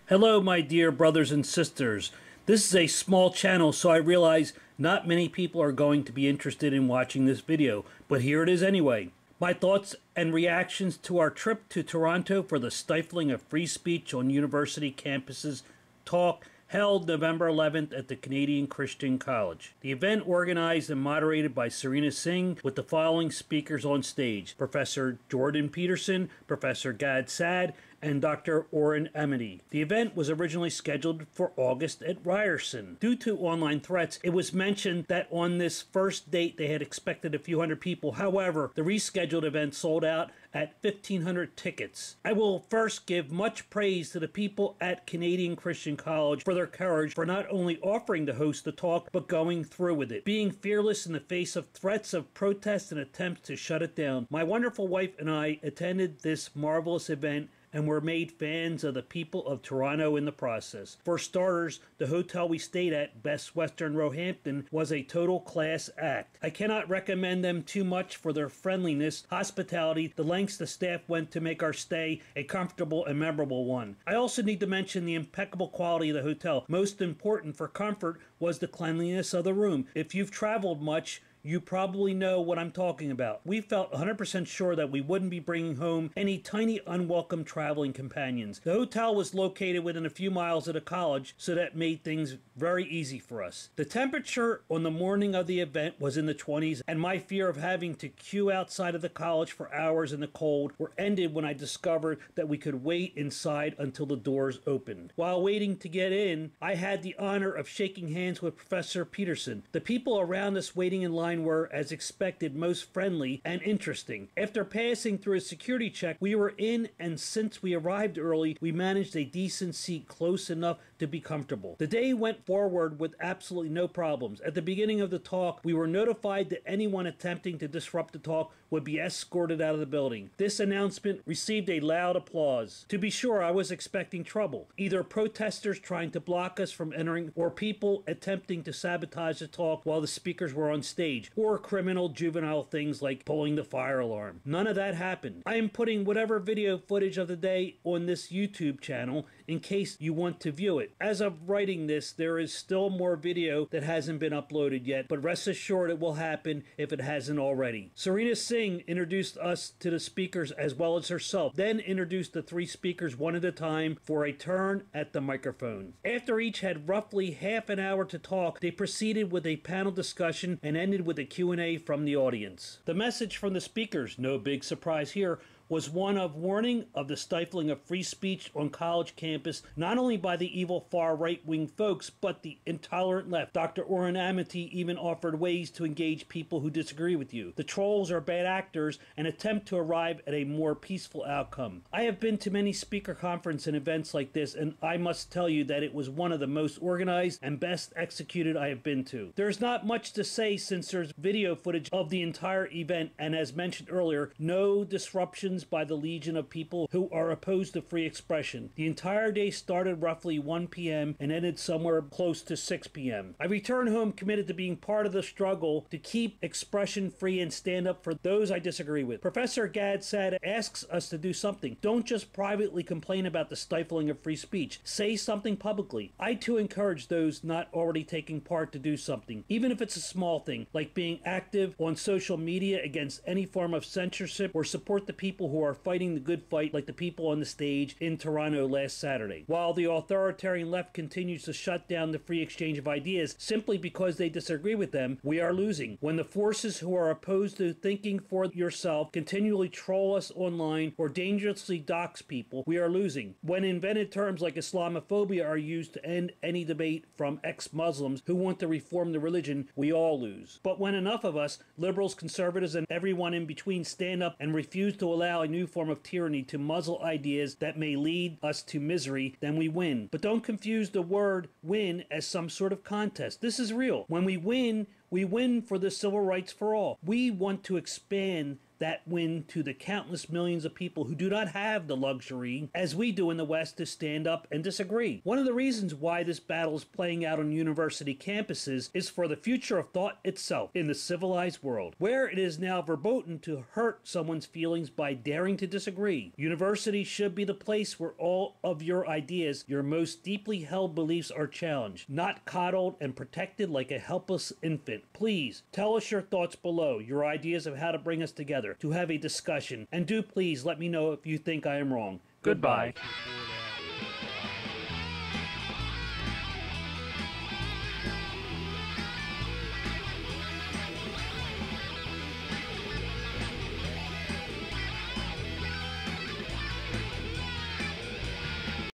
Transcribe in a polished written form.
Hello, my dear brothers and sisters. This is a small channel, so I realize not many people are going to be interested in watching this video, but here it is anyway. My thoughts and reactions to our trip to Toronto for the Stifling of Free Speech on University Campuses talk held November 11th at the Canadian Christian College. The event organized and moderated by Sarina Singh with the following speakers on stage: Professor Jordan Peterson, Professor Gad Saad, and Dr. Oren Amity. The event was originally scheduled for August at Ryerson. Due to online threats, it was mentioned that on this first date they had expected a few hundred people. However, the rescheduled event sold out at 1,500 tickets. I will first give much praise to the people at Canadian Christian College for their courage for not only offering to host the talk, but going through with it, being fearless in the face of threats of protest and attempts to shut it down. My wonderful wife and I attended this marvelous event and were made fans of the people of Toronto in the process. For starters, the hotel we stayed at, Best Western Roehampton, was a total class act. I cannot recommend them too much for their friendliness, hospitality, the lengths the staff went to make our stay a comfortable and memorable one. I also need to mention the impeccable quality of the hotel. Most important for comfort was the cleanliness of the room. If you've traveled much, you probably know what I'm talking about. We felt 100% sure that we wouldn't be bringing home any tiny unwelcome traveling companions. The hotel was located within a few miles of the college, so that made things very easy for us. The temperature on the morning of the event was in the 20s, and my fear of having to queue outside of the college for hours in the cold were ended when I discovered that we could wait inside until the doors opened. While waiting to get in, I had the honor of shaking hands with Professor Peterson. The people around us waiting in line were, as expected, most friendly and interesting. After passing through a security check, we were in, and since we arrived early, we managed a decent seat close enough to be comfortable. The day went forward with absolutely no problems. At the beginning of the talk, we were notified that anyone attempting to disrupt the talk would be escorted out of the building. This announcement received a loud applause. To be sure, I was expecting trouble. Either protesters trying to block us from entering, or people attempting to sabotage the talk while the speakers were on stage, or criminal juvenile things like pulling the fire alarm. None of that happened. I am putting whatever video footage of the day on this YouTube channel in case you want to view it. As of writing this, there is still more video that hasn't been uploaded yet, but rest assured it will happen if it hasn't already. Sarina Singh introduced us to the speakers as well as herself, then introduced the three speakers one at a time for a turn at the microphone. After each had roughly half an hour to talk, they proceeded with a panel discussion and ended with a Q&A from the audience. The message from the speakers, no big surprise here, was one of warning of the stifling of free speech on college campus, not only by the evil far right-wing folks, but the intolerant left. Dr. Oren Amity even offered ways to engage people who disagree with you. The trolls are bad actors and attempt to arrive at a more peaceful outcome. I have been to many speaker conference and events like this, and I must tell you that it was one of the most organized and best executed I have been to. There's not much to say since there's video footage of the entire event, and as mentioned earlier, no disruptions by the legion of people who are opposed to free expression. The entire day started roughly 1 p.m. and ended somewhere close to 6 p.m. I returned home committed to being part of the struggle to keep expression free and stand up for those I disagree with. Professor Gad Saad asks us to do something. Don't just privately complain about the stifling of free speech. Say something publicly. I too encourage those not already taking part to do something, even if it's a small thing, like being active on social media against any form of censorship, or support the people who are fighting the good fight, like the people on the stage in Toronto last Saturday. While the authoritarian left continues to shut down the free exchange of ideas simply because they disagree with them, we are losing. When the forces who are opposed to thinking for yourself continually troll us online or dangerously dox people, we are losing. When invented terms like Islamophobia are used to end any debate from ex-Muslims who want to reform the religion, we all lose. But when enough of us, liberals, conservatives, and everyone in between, stand up and refuse to allow a new form of tyranny to muzzle ideas that may lead us to misery, then we win. But don't confuse the word win as some sort of contest. This is real. When we win for the civil rights for all. We want to expand that win to the countless millions of people who do not have the luxury, as we do in the West, to stand up and disagree. One of the reasons why this battle is playing out on university campuses is for the future of thought itself in the civilized world, where it is now verboten to hurt someone's feelings by daring to disagree. Universities should be the place where all of your ideas, your most deeply held beliefs are challenged, not coddled and protected like a helpless infant. Please tell us your thoughts below, your ideas of how to bring us together to have a discussion, and do please let me know if you think I am wrong. Goodbye.